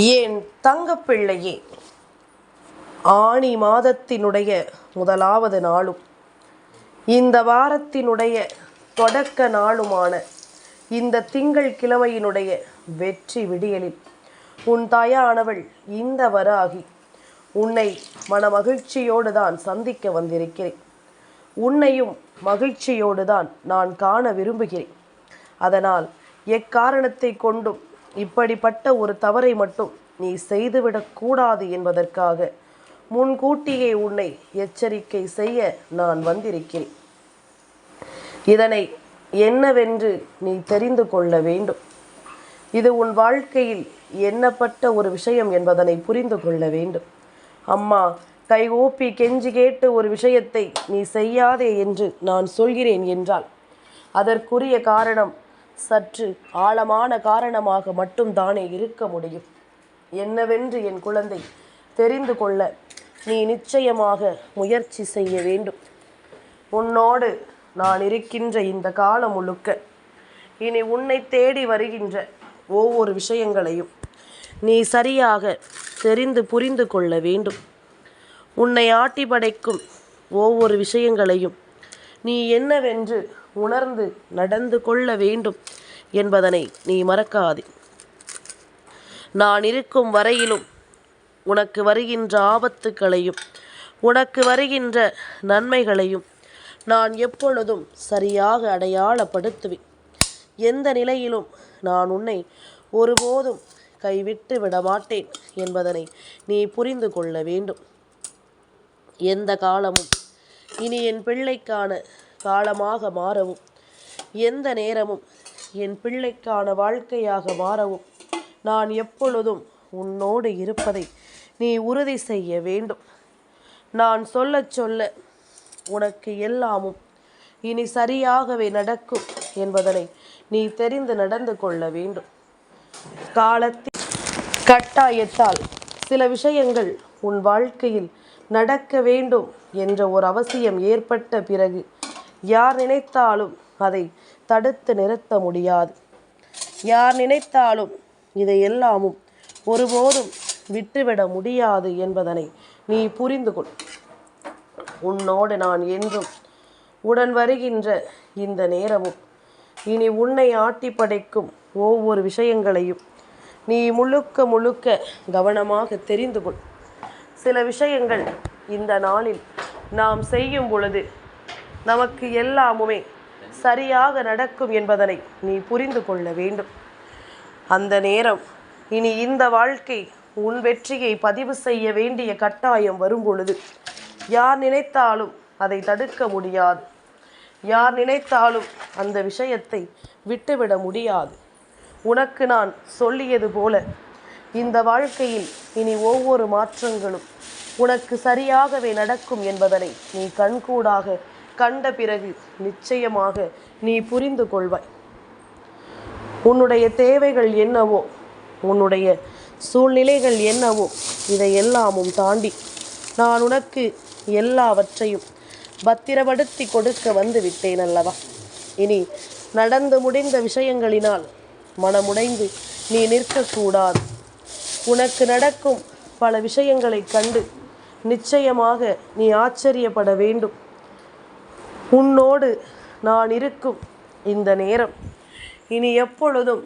ஏன் தங்கப்பிள்ளையே, ஆணி மாதத்தினுடைய முதலாவது நாளும் இந்த வாரத்தினுடைய தொடக்க நாளுமான இந்த திங்கள் கிழமையினுடைய வெற்றி விடியலில் உன் தாயானவள் இந்த வராகி உன்னை மனமகிழ்ச்சியோடு தான் சந்திக்க வந்திருக்கிறேன். உன்னையும் மகிழ்ச்சியோடு தான் நான் காண விரும்புகிறேன். அதனால் எக்காரணத்தை கொண்டும் இப்படிப்பட்ட ஒரு தவறை மட்டும் நீ செய்துவிடக்கூடாது என்பதற்காக முன்கூட்டியே உன்னை எச்சரிக்கை செய்ய நான் வந்திருக்கிறேன். இதனை என்னவென்று நீ தெரிந்து கொள்ள வேண்டும். இது உன் வாழ்க்கையில் எண்ணப்பட்ட ஒரு விஷயம் என்பதனை புரிந்து கொள்ள வேண்டும். அம்மா கைகூப்பி கெஞ்சி கேட்டு ஒரு விஷயத்தை நீ செய்யாதே என்று நான் சொல்கிறேன் என்றால் அதற்குரிய காரணம் சற்று ஆழமான காரணமாக மட்டும்தானே இருக்க முடியும். என்னவென்று என் குழந்தை தெரிந்து கொள்ள நீ நிச்சயமாக முயற்சி செய்ய வேண்டும். உன்னோடு நான் இருக்கின்ற இந்த காலம் முழுக்க இனி உன்னை தேடி வருகின்ற ஒவ்வொரு விஷயங்களையும் நீ சரியாக தெரிந்து புரிந்து கொள்ள வேண்டும். உன்னை ஆட்டி படைக்கும் ஒவ்வொரு விஷயங்களையும் நீ என்னவென்று உணர்ந்து நடந்து கொள்ள வேண்டும் என்பதனை நீ மறக்காதே. நான் இருக்கும் வரையிலும் உனக்கு வருகின்ற ஆபத்துக்களையும் உனக்கு வருகின்ற நன்மைகளையும் நான் எப்பொழுதும் சரியாக அடையாளப்படுத்துவேன். எந்த நிலையிலும் நான் உன்னை ஒருபோதும் கைவிட்டு விடமாட்டேன் என்பதனை நீ புரிந்து கொள்ள வேண்டும். எந்த காலமும் இனி என் பிள்ளைக்கான காலமாக மாறவும், எந்த நேரமும் என் பிள்ளைக்கான வாழ்க்கையாக மாறவும் நான் எப்பொழுதும் உன்னோடு இருப்பதை நீ உறுதி செய்ய வேண்டும். நான் சொல்ல சொல்ல உனக்கு எல்லாமும் இனி சரியாகவே நடக்கும் என்பதனை நீ தெரிந்து நடந்து கொள்ள வேண்டும். காலத்தின் கட்டாயத்தால் சில விஷயங்கள் உன் வாழ்க்கையில் நடக்க வேண்டும் என்ற ஒரு அவசியம் ஏற்பட்ட பிறகு யார் நினைத்தாலும் அதை தடுத்து நிறுத்த முடியாது. யார் நினைத்தாலும் இதை எல்லாமும் ஒருபோதும் விட்டுவிட முடியாது என்பதனை நீ புரிந்து கொள். உன்னோடு நான் என்றும் உடன் வருகின்ற இந்த நேரமும் இனி உன்னை ஆட்டி படைக்கும் ஒவ்வொரு விஷயங்களையும் நீ முழுக்க முழுக்க கவனமாக தெரிந்து கொள். சில விஷயங்கள் இந்த நாளில் நாம் செய்யும் பொழுது நமக்கு எல்லாமுமே சரியாக நடக்கும் என்பதனை நீ புரிந்து கொள்ள வேண்டும். அந்த நேரம் இனி இந்த வாழ்க்கை உன் வெற்றியை பதிவு செய்ய வேண்டிய கட்டாயம் வரும் பொழுது யார் நினைத்தாலும் அதை தடுக்க முடியாது. யார் நினைத்தாலும் அந்த விஷயத்தை விட்டுவிட முடியாது. உனக்கு நான் சொல்லியது போல இந்த வாழ்க்கையில் இனி ஒவ்வொரு மாற்றங்களும் உனக்கு சரியாகவே நடக்கும் என்பதனை நீ கண்கூடாக கண்ட பிறகு நிச்சயமாக நீ புரிந்து கொள்வாய். உன்னுடைய தேவைகள் என்னவோ, உன்னுடைய சூழ்நிலைகள் என்னவோ, இதையெல்லாமும் தாண்டி நான் உனக்கு எல்லாவற்றையும் பத்திரப்படுத்தி கொடுக்க வந்து விட்டேன் அல்லவா? இனி நடந்து முடிந்த விஷயங்களினால் மனமுடைந்து நீ நிற்கக்கூடாது. உனக்கு நடக்கும் பல விஷயங்களை கண்டு நிச்சயமாக நீ ஆச்சரியப்பட வேண்டும். உன்னோடு நான் இருக்கும் இந்த நேரம் இனி எப்பொழுதும்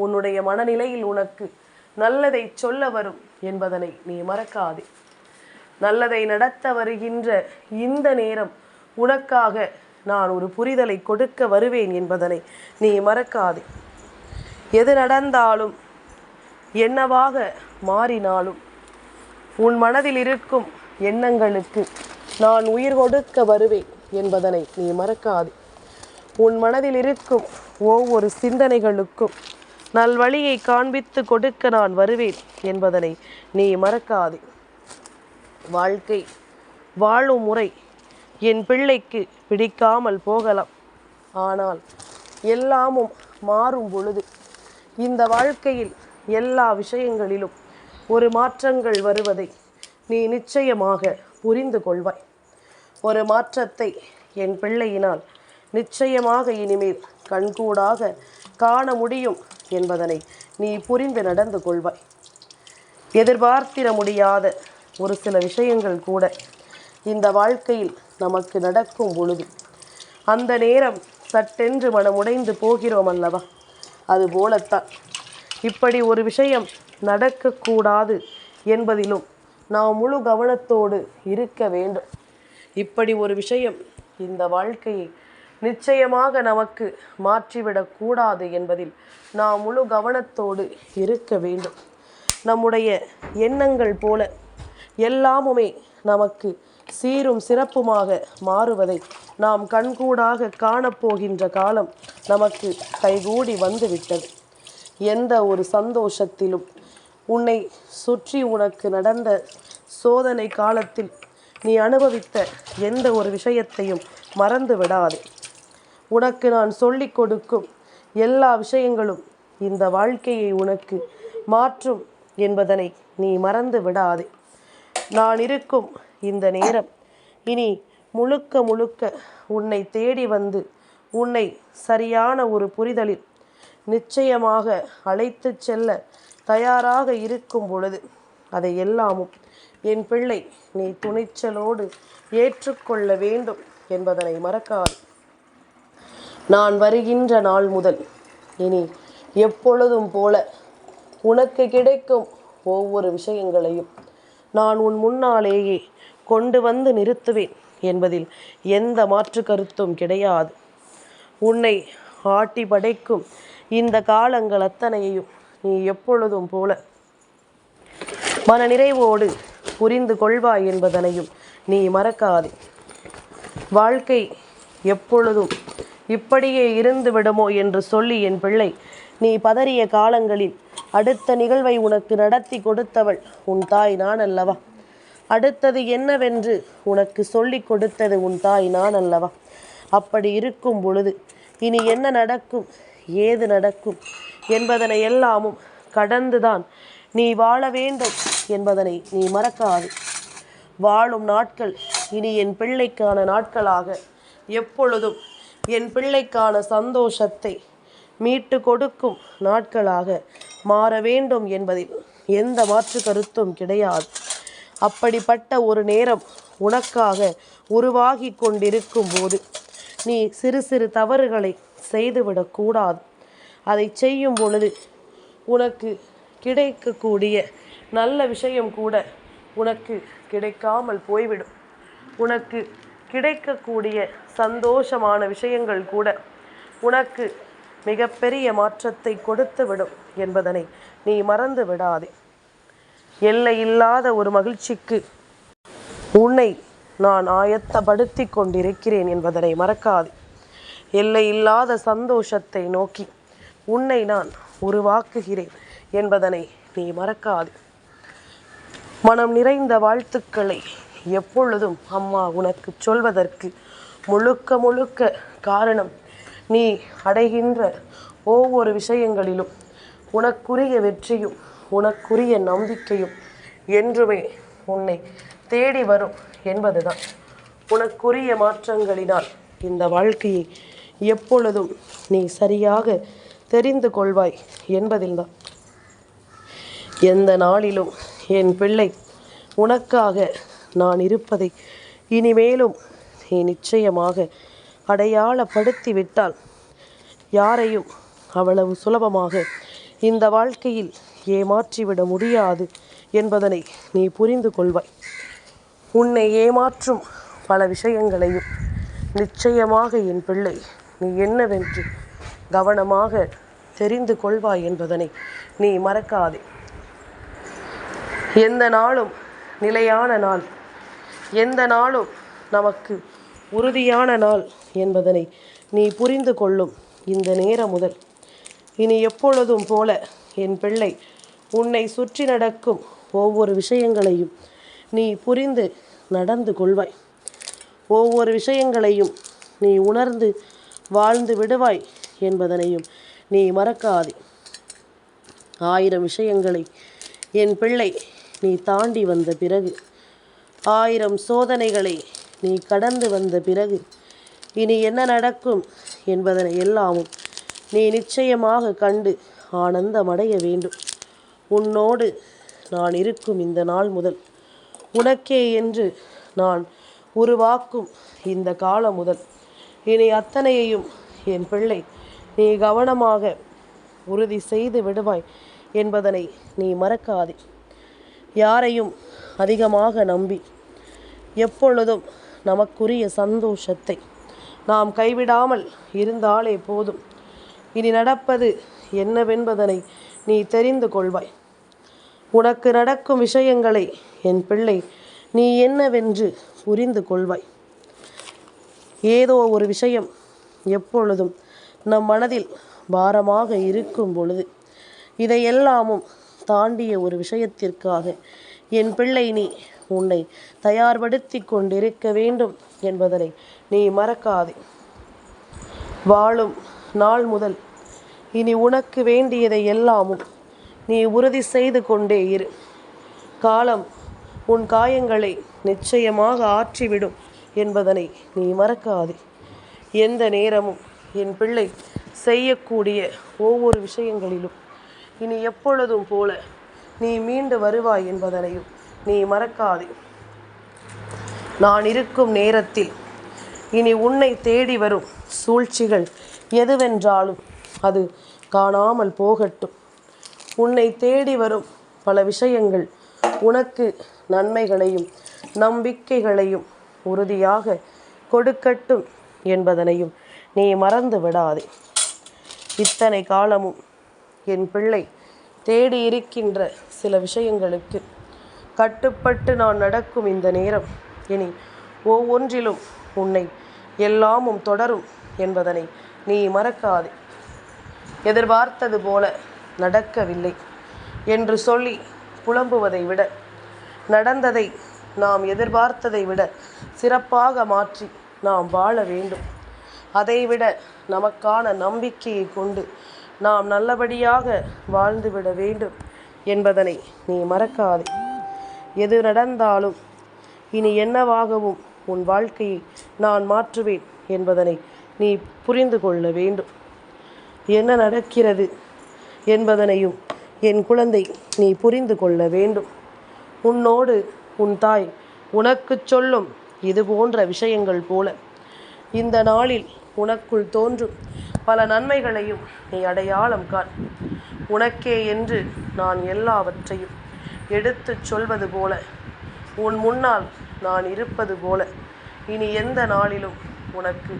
உன்னுடைய மனநிலையில் உனக்கு நல்லதை சொல்ல வரும் என்பதனை நீ மறக்காதே. நல்லதை நடத்த வருகின்ற இந்த நேரம் உனக்காக நான் ஒரு புரிதலை கொடுக்க வருவேன் என்பதனை நீ மறக்காதே. எது நடந்தாலும் என்னவாக மாறினாலும் உன் மனதில் இருக்கும் எண்ணங்களுக்கு நான் உயிர் கொடுக்க வருவேன் என்பதனை நீ மறக்காதே. உன் மனதில் இருக்கும் ஒவ்வொரு சிந்தனைகளுக்கும் நல்வழியை காண்பித்து கொடுக்க நான் வருவேன் என்பதனை நீ மறக்காதே. வாழ்க்கை வாழும் முறை என் பிள்ளைக்கு பிடிக்காமல் போகலாம். ஆனால் எல்லாமும் மாறும் பொழுது இந்த வாழ்க்கையில் எல்லா விஷயங்களிலும் ஒரு மாற்றங்கள் வருவதை நீ நிச்சயமாக புரிந்து கொள்வாய். ஒரு மாற்றத்தை என் பிள்ளையினால் நிச்சயமாக இனிமேல் கண்கூடாக காண முடியும் என்பதனை நீ புரிந்து நடந்து கொள்வாய். எதிர்பார்த்திட முடியாத ஒரு சில விஷயங்கள் கூட இந்த வாழ்க்கையில் நமக்கு நடக்கும் பொழுது அந்த நேரம் சட்டென்று மனமுடைந்து போகிறோம் அல்லவா? அதுபோலத்தான் இப்படி ஒரு விஷயம் நடக்கக்கூடாது என்பதிலும் நாம் முழு கவனத்தோடு இருக்க வேண்டும். இப்படி ஒரு விஷயம் இந்த வாழ்க்கையை நிச்சயமாக நமக்கு மாற்றிவிடக்கூடாது என்பதில் நாம் முழு கவனத்தோடு இருக்க வேண்டும். நம்முடைய எண்ணங்கள் போல எல்லாமுமே நமக்கு சீரும் சிறப்புமாக மாறுவதை நாம் கண்கூடாக காணப்போகின்ற காலம் நமக்கு கைகூடி வந்துவிட்டது. எந்த ஒரு சந்தோஷத்திலும் உன்னை சுற்றி உனக்கு நடந்த சோதனை காலத்தில் நீ அனுபவித்த எந்த ஒரு விஷயத்தையும் மறந்து விடாதே. உனக்கு நான் சொல்லிக் கொடுக்கும் எல்லா விஷயங்களும் இந்த வாழ்க்கையை உனக்கு மாற்றும் என்பதனை நீ மறந்து விடாதே. நான் இருக்கும் இந்த நேரம் இனி முழுக்க முழுக்க உன்னை தேடி வந்து உன்னை சரியான ஒரு புரிதலில் நிச்சயமாக அழைத்து செல்ல தயாராக இருக்கும் பொழுது அதை எல்லாமும் என் பிள்ளை நீ துணிச்சலோடு ஏற்றுக்கொள்ள வேண்டும் என்பதனை மறக்காது. நான் வருகின்ற நாள் முதல் இனி எப்பொழுதும் போல உனக்கு கிடைக்கும் ஒவ்வொரு விஷயங்களையும் நான் உன் முன்னாலேயே கொண்டு வந்து நிறுத்துவேன் என்பதில் எந்த மாற்று கருத்தும் கிடையாது. உன்னை ஆட்டி படைக்கும் இந்த காலங்கள் அத்தனையையும் நீ எப்பொழுதும் போல மனநிறைவோடு புரிந்து கொள்வாய் என்பதனையும் நீ மறக்காதே. வாழ்க்கை எப்பொழுதும் இப்படியே இருந்து விடுமோ என்று சொல்லி என் பிள்ளை நீ பதறிய காலங்களில் அடுத்த நிகழ்வை உனக்கு நடத்தி கொடுத்தவள் உன் தாய் நான் அல்லவா? அடுத்தது என்னவென்று உனக்கு சொல்லிக் கொடுத்தது உன் தாய் நான் அல்லவா? அப்படி இருக்கும் பொழுது இனி என்ன நடக்கும், ஏது நடக்கும் என்பதனை எல்லாமும் கடந்துதான் நீ வாழ வேண்டும் என்பதனை நீ மறக்காது. வாழும் நாட்கள் இனி என் பிள்ளைக்கான நாட்களாக எப்பொழுதும் என் பிள்ளைக்கான சந்தோஷத்தை மீட்டு கொடுக்கும் நாட்களாக மாற வேண்டும் என்பதில் எந்த மாற்று கருத்தும் கிடையாது. அப்படிப்பட்ட ஒரு நேரம் உனக்காக உருவாகி கொண்டிருக்கும் போது நீ சிறு சிறு தவறுகளை செய்துவிடக்கூடாது. அதை செய்யும் பொழுது உனக்கு கிடைக்கக்கூடிய நல்ல விஷயம் கூட உனக்கு கிடைக்காமல் போய்விடும். உனக்கு கிடைக்கக்கூடிய சந்தோஷமான விஷயங்கள் கூட உனக்கு மிகப்பெரிய மாற்றத்தை கொடுத்துவிடும் என்பதனை நீ மறந்து விடாதே. எல்லையில்லாத ஒரு மகிழ்ச்சிக்கு உன்னை நான் ஆயத்தப்படுத்தி கொண்டிருக்கிறேன் என்பதனை மறக்காதே. எல்லையில்லாத சந்தோஷத்தை நோக்கி உன்னை நான் உருவாக்குகிறேன் என்பதனை நீ மறக்காதே. மனம் நிறைந்த வாழ்த்துக்களை எப்பொழுதும் அம்மா உனக்கு சொல்வதற்கு முழுக்க முழுக்க காரணம், நீ அடைகின்ற ஒவ்வொரு விஷயங்களிலும் உனக்குரிய வெற்றியும் உனக்குரிய நம்பிக்கையும் என்றுமே உன்னை தேடி வரும் என்பதுதான். உனக்குரிய மாற்றங்களினால் இந்த வாழ்க்கையை எப்பொழுதும் நீ சரியாக தெரிந்து கொள்வாய் என்பதில்தான். எந்த நாளிலும் என் பிள்ளை உனக்காக நான் இருப்பதை இனிமேலும் நீ நிச்சயமாக அடையாளப்படுத்தி விட்டால் யாரையும் அவ்வளவு சுலபமாக இந்த வாழ்க்கையில் ஏமாற்றிவிட முடியாது என்பதனை நீ புரிந்து கொள்வாய். உன்னை ஏமாற்றும் பல விஷயங்களையும் நிச்சயமாக என் பிள்ளை நீ என்னவென்று கவனமாக தெரிந்து கொள்வாய் என்பதனை நீ மறக்காதே. எந்த நாளும் நிலையான நாள், எந்த நாளும் நமக்கு உறுதியான நாள் என்பதனை நீ புரிந்து கொள்ளும் இந்த நேரம் முதல் இனி எப்பொழுதும் போல என் பிள்ளை உன்னை சுற்றி நடக்கும் ஒவ்வொரு விஷயங்களையும் நீ புரிந்து நடந்து கொள்வாய். ஒவ்வொரு விஷயங்களையும் நீ உணர்ந்து வாழ்ந்து விடுவாய் என்பதனையும் நீ மறக்காதே. 1000 விஷயங்களை என் பிள்ளை நீ தாண்டி வந்த பிறகு, 1000 சோதனைகளை நீ கடந்து வந்த பிறகு இனி என்ன நடக்கும் என்பதனை எல்லாமும் நீ நிச்சயமாக கண்டு ஆனந்தமடைய வேண்டும். உன்னோடு நான் இருக்கும் இந்த நாள் முதல், உனக்கே என்று நான் உருவாக்கும் இந்த காலம் முதல், இனி அத்தனையையும் என் பிள்ளை நீ கவனமாக உறுதி செய்து விடுவாய் என்பதனை நீ மறக்காதே. யாரையும் அதிகமாக நம்பி எப்பொழுதும் நமக்குரிய சந்தோஷத்தை நாம் கைவிடாமல் இருந்தாலே போதும். இனி நடப்பது என்னவென்பதனை நீ தெரிந்து கொள்வாய். உனக்கு நடக்கும் விஷயங்களை என் பிள்ளை நீ என்னவென்று புரிந்து கொள்வாய். ஏதோ ஒரு விஷயம் எப்பொழுதும் நம் மனதில் பாரமாக இருக்கும் பொழுது, இதையெல்லாமும் தாண்டிய ஒரு விஷயத்திற்காக என் பிள்ளை நீ உன்னை தயார்படுத்தி கொண்டிருக்க வேண்டும் என்பதனை நீ மறக்காதே. வாழும் நாள் முதல் இனி உனக்கு வேண்டியதை எல்லாமும் நீ உறுதி செய்து கொண்டே இரு. காலம் உன் காயங்களை நிச்சயமாக ஆற்றிவிடும் என்பதனை நீ மறக்காதே. எந்த நேரமும் என் பிள்ளை செய்யக்கூடிய ஒவ்வொரு விஷயங்களிலும் இனி எப்பொழுதும் போல நீ மீண்டு வருவாய் என்பதனையும் நீ மறக்காதே. நான் இருக்கும் நேரத்தில் இனி உன்னை தேடி வரும் சூழ்ச்சிகள் எதுவென்றாலும் அது காணாமல் போகட்டும். உன்னை தேடி வரும் பல விஷயங்கள் உனக்கு நன்மைகளையும் நம்பிக்கைகளையும் உறுதியாக கொடுக்கட்டும் என்பதனையும் நீ மறந்து விடாதே. இத்தனை காலமும் என் பிள்ளை தேடி இருக்கின்ற சில விஷயங்களுக்கு கட்டுப்பட்டு நான் நடக்கும் இந்த நேரம் இனி ஒவ்வொன்றிலும் உன்னை எல்லாமும் தொடரும் என்பதனை நீ மறக்காதே. எதிர்பார்த்தது போல நடக்கவில்லை என்று சொல்லி புலம்புவதை விட, நடந்ததை நாம் எதிர்பார்த்ததை விட சிறப்பாக மாற்றி நாம் வாழ வேண்டும். அதைவிட நமக்கான நம்பிக்கையை கொண்டு நாம் நல்லபடியாக வாழ்ந்துவிட வேண்டும் என்பதனை நீ மறக்காதே. எது நடந்தாலும் இனி என்னவாகவும் உன் வாழ்க்கையை நான் மாற்றுவேன் என்பதனை நீ புரிந்து கொள்ள வேண்டும். என்ன நடக்கிறது என்பதனையும் என் குழந்தை நீ புரிந்து கொள்ள வேண்டும். உன்னோடு உன் தாய் உனக்கு சொல்லும் இது போன்ற விஷயங்கள் போல இந்த நாளில் உனக்குள் தோன்றும் பல நன்மைகளையும் நீ அடையாளம் காண். உனக்கே என்று நான் எல்லாவற்றையும் எடுத்துச் சொல்வது போல, உன் முன்னால் நான் இருப்பது போல இனி எந்த நாளிலும் உனக்கு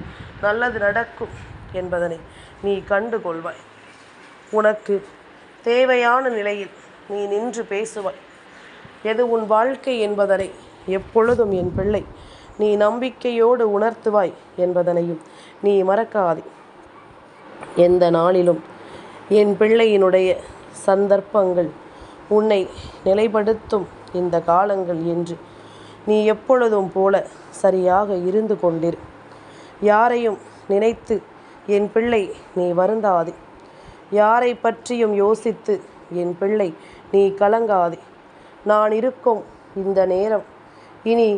நல்லது நடக்கும் என்பதனை நீ கண்டு கொள்வாய். உனக்கு தேவையான நிலையில் நீ நின்று பேசுவாய். எது உன் வாழ்க்கை என்பதனை எப்பொழுதும் என் பிள்ளை நீ நம்பிக்கையோடு உணர்த்துவாய் என்பதனையும் நீ மறக்காதே. எந்த நாளிலும் என் பிள்ளையினுடைய சந்தர்ப்பங்கள் உன்னை நிலைப்படுத்தும் இந்த காலங்கள் என்று நீ எப்பொழுதும் போல சரியாக இருந்து கொண்டிரு. யாரையும் நினைத்து என் பிள்ளை நீ வருந்தாதே. யாரை பற்றியும் யோசித்து என் பிள்ளை நீ கலங்காதே. நான் இருக்கும் இந்த நேரம் இனி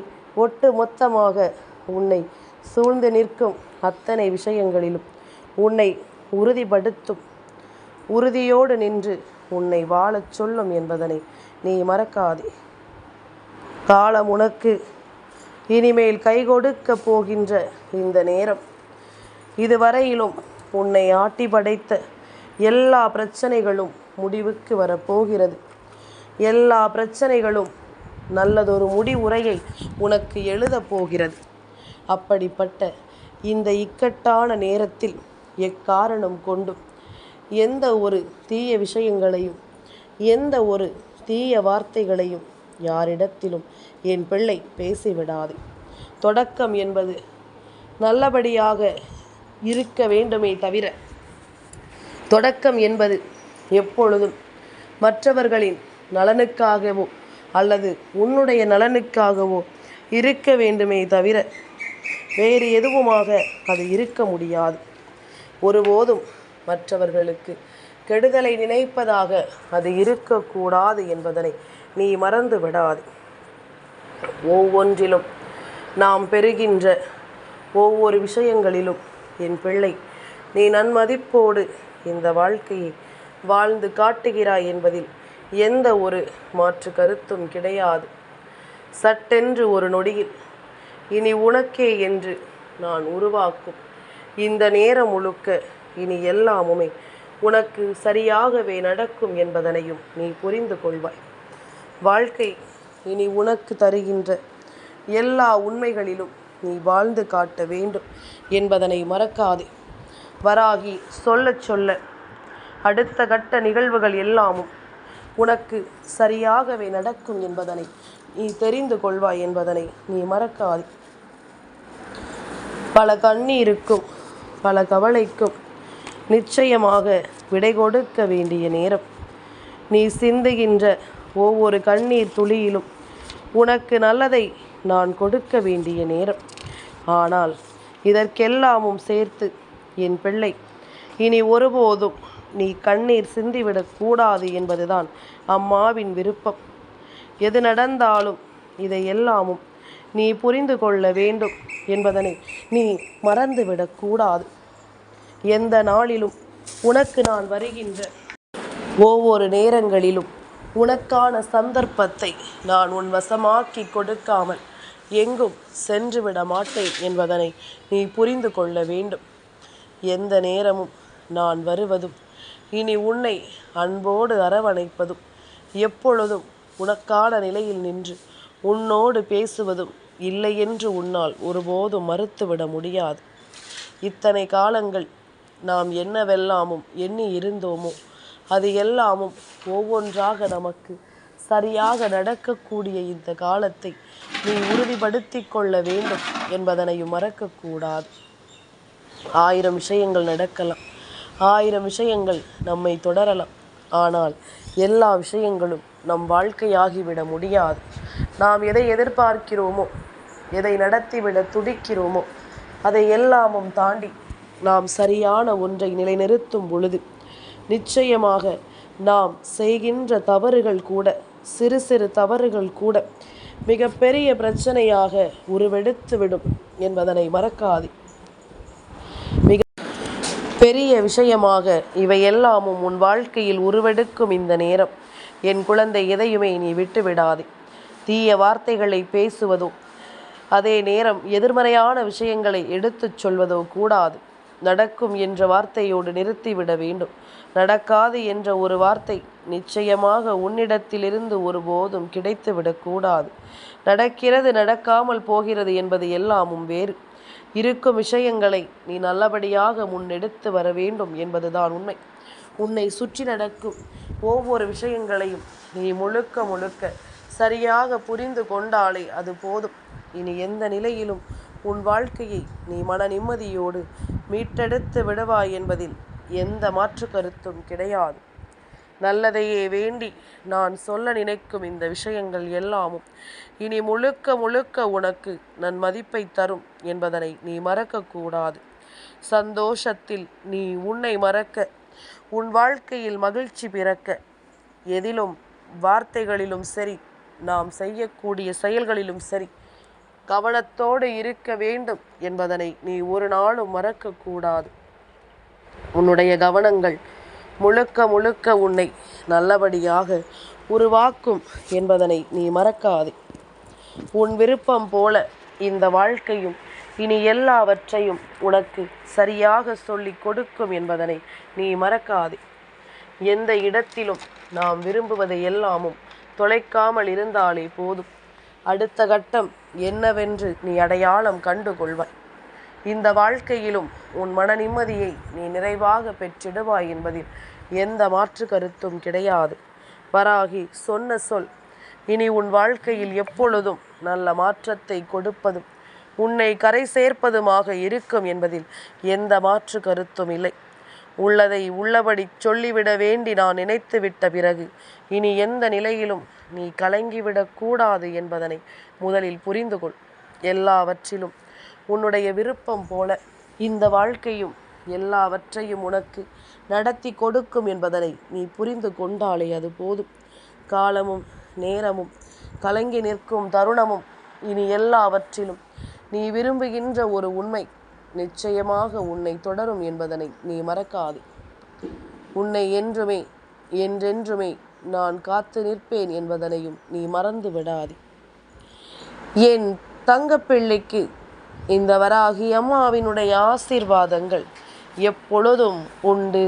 ஒட்டு மொத்தமாக உன்னை சூழ்ந்து நிற்கும் அத்தனை விஷயங்களிலும் உன்னை உறுதிப்படுத்தும், உறுதியோடு நின்று உன்னை வாழச் சொல்லும் என்பதனை நீ மறக்காதே. காலம் உனக்கு இனிமேல் கை கொடுக்க போகின்ற இந்த நேரம், இதுவரையிலும் உன்னை ஆட்டி படைத்த எல்லா பிரச்சனைகளும் முடிவுக்கு வரப்போகிறது. எல்லா பிரச்சனைகளும் நல்லதொரு முடிவுரையை உனக்கு எழுதப் போகிறது. அப்படிப்பட்ட இந்த இக்கட்டான நேரத்தில் எக்காரணம் கொண்டும் எந்த ஒரு தீய விஷயங்களையும் எந்த ஒரு தீய வார்த்தைகளையும் யாரிடத்திலும் என் பிள்ளை பேசிவிடாது. தொடக்கம் என்பது நல்லபடியாக இருக்க வேண்டுமே தவிர, தொடக்கம் என்பது எப்பொழுதும் மற்றவர்களின் நலனுக்காகவோ அல்லது உன்னுடைய நலனுக்காகவோ இருக்க வேண்டுமே தவிர வேறு எதுவுமாக அது இருக்க முடியாது. ஒருபோதும் மற்றவர்களுக்கு கெடுதலை நினைப்பதாக அது இருக்கக்கூடாது என்பதனை நீ மறந்து விடாது. ஒவ்வொன்றிலும் நாம் பெறுகின்ற ஒவ்வொரு விஷயங்களிலும் என் பிள்ளை நீ நன்மதிப்போடு இந்த வாழ்க்கையை வாழ்ந்து காட்டுகிறாய் என்பதில் எந்த ஒரு மாற்று கருத்தும் கிடையாது. சட்டென்று ஒரு நொடியில் இனி உனக்கே என்று நான் உருவாக்கும் இந்த நேரம் முழுக்க இனி எல்லாமுமே உனக்கு சரியாகவே நடக்கும் என்பதனையும் நீ புரிந்து கொள்வாய். வாழ்க்கை இனி உனக்கு தருகின்ற எல்லா உண்மைகளிலும் நீ வாழ்ந்து காட்ட வேண்டும் என்பதனை மறக்காதே. வராகி சொல்ல சொல்ல அடுத்த கட்ட நிகழ்வுகள் எல்லாமும் உனக்கு சரியாகவே நடக்கும் என்பதனை நீ தெரிந்து கொள்வாய் என்பதனை நீ மறக்காதே. பல கண்ணீருக்கும் பல கவலைக்கும் நிச்சயமாக விடை கொடுக்க வேண்டிய நேரம். நீ சிந்துகின்ற ஒவ்வொரு கண்ணீர் துளியிலும் உனக்கு நல்லதை நான் கொடுக்க வேண்டிய நேரம். ஆனால் இதற்கெல்லாமும் சேர்த்து என் பிள்ளை, இனி ஒருபோதும் நீ கண்ணீர் சிந்திவிடக் கூடாது என்பதுதான் அம்மாவின் விருப்பம். எது நடந்தாலும் இதை எல்லாமும் நீ புரிந்து கொள்ள வேண்டும் என்பதனை நீ மறந்துவிடக்கூடாது. எந்த நாளிலும் உனக்கு நான் வருகின்ற ஒவ்வொரு நேரங்களிலும் உனக்கான சந்தர்ப்பத்தை நான் உன் வசமாக்கி கொடுக்காமல் எங்கும் சென்றுவிட மாட்டேன் என்பதனை நீ புரிந்து கொள்ள வேண்டும். எந்த நேரமும் நான் வருவதும் இனி உன்னை அன்போடு அரவணைப்பதும் எப்பொழுதும் உனக்கான நிலையில் நின்று உன்னோடு பேசுவதும் இல்லை என்று உன்னால் ஒருபோதும் மறுத்துவிட முடியாது. இத்தனை காலங்கள் நாம் என்னவெல்லாமும் எண்ணி இருந்தோமோ அது எல்லாமும் ஒவ்வொன்றாக நமக்கு சரியாக நடக்கக்கூடிய இந்த காலத்தை நீ உறுதிப்படுத்தி கொள்ள வேண்டும் என்பதனையும் மறக்கக்கூடாது. 1000 விஷயங்கள் நடக்கலாம், 1000 விஷயங்கள் நம்மை தொடரலாம். ஆனால் எல்லா விஷயங்களும் நம் வாழ்க்கையாகிவிட முடியாது. நாம் எதை எதிர்பார்க்கிறோமோ, எதை நடத்திவிட துடிக்கிறோமோ அதை எல்லாமும் தாண்டி நாம் சரியான ஒன்றை நிலைநிறுத்தும் பொழுது நிச்சயமாக நாம் செய்கின்ற தவறுகள் கூட, சிறு சிறு தவறுகள் கூட மிகப்பெரிய பிரச்சனையாக உருவெடுத்துவிடும் என்பதனை மறக்காதே. மிக பெரிய விஷயமாக இவையெல்லாமும் உன் வாழ்க்கையில் உருவெடுக்கும் இந்த நேரம். என் குழந்தை, எதையுமே நீ விட்டுவிடாதே. தீய வார்த்தைகளை பேசுவதோ அதே நேரம் எதிர்மறையான விஷயங்களை எடுத்துச் சொல்வதோ கூடாது. நடக்கும் என்ற வார்த்தையோடு நிறுத்திவிட வேண்டும். நடக்காது என்ற ஒரு வார்த்தை நிச்சயமாக உன்னிடத்திலிருந்து ஒருபோதும் கிடைத்துவிடக்கூடாது. நடக்கிறது, நடக்காமல் போகிறது என்பது எல்லாமும் வேறு. இருக்கும் விஷயங்களை நீ நல்லபடியாக முன்னெடுத்து வர வேண்டும் என்பதுதான் உண்மை. உன்னை சுற்றி நடக்கும் ஒவ்வொரு விஷயங்களையும் நீ முழுக்க முழுக்க சரியாக புரிந்து கொண்டாலே அது போதும். இனி எந்த நிலையிலும் உன் வாழ்க்கையை நீ மன நிம்மதியோடு மீட்டெடுத்து விடுவாய் என்பதில் எந்த மாற்று கருத்தும் கிடையாது. நல்லதையே வேண்டி நான் சொல்ல நினைக்கும் இந்த விஷயங்கள் எல்லாமும் இனி முழுக்க முழுக்க உனக்கு நன் மதிப்பை தரும் என்பதனை நீ மறக்கக்கூடாது. சந்தோஷத்தில் நீ உன்னை மறக்க, உன் வாழ்க்கையில் மகிழ்ச்சி பிறக்க, எதிலும் வார்த்தைகளிலும் சரி, நாம் செய்யக்கூடிய செயல்களிலும் சரி கவனத்தோடு இருக்க வேண்டும் என்பதனை நீ ஒரு நாளும் மறக்கக்கூடாது. உன்னுடைய கவனங்கள் முழுக்க முழுக்க உன்னை நல்லபடியாக உருவாக்கும் என்பதனை நீ மறக்காதே. உன் விருப்பம் போல இந்த வாழ்க்கையும் இனி எல்லாவற்றையும் உனக்கு சரியாக சொல்லி கொடுக்கும் என்பதனை நீ மறக்காதே. எந்த இடத்திலும் நாம் விரும்புவதை எல்லாமும் தொலைக்காமல் இருந்தாலே போதும். அடுத்த கட்டம் என்னவென்று நீ அடையாளம் கண்டு கொள்வாய். இந்த வாழ்க்கையிலும் உன் மன நிம்மதியை நீ நிறைவாக பெற்றிடுவாய் என்பதில் எந்த மாற்று கருத்தும் கிடையாது. வராகி சொன்ன சொல் இனி உன் வாழ்க்கையில் எப்பொழுதும் நல்ல மாற்றத்தை கொடுப்பதும் உன்னை கரை சேர்ப்பதுமாக இருக்கும் என்பதில் எந்த மாற்று கருத்தும் இல்லை. உள்ளதை உள்ளபடி சொல்லிவிட வேண்டி நான் நினைத்து விட்ட பிறகு இனி எந்த நிலையிலும் நீ கலங்கிவிடக்கூடாது என்பதனை முதலில் புரிந்து கொள். எல்லாவற்றிலும் உன்னுடைய விருப்பம் போல இந்த வாழ்க்கையும் எல்லாவற்றையும் உனக்கு நடத்தி கொடுக்கும் என்பதனை நீ புரிந்து கொண்டாலே அது போதும். காலமும் நேரமும் கலங்கி நிற்கும் தருணமும் இனி எல்லாவற்றிலும் நீ விரும்புகின்ற ஒரு உண்மை நிச்சயமாக உன்னை தொடரும் என்பதனை நீ மறக்காதே. உன்னை என்றுமே என்றென்றுமே நான் காத்து நிற்பேன் என்பதனையும் நீ மறந்து விடாதே. என் தங்கப்பிள்ளைக்கு இந்த வராகி அம்மாவினுடைய ஆசீர்வாதங்கள் எப்பொழுதும் உண்டு.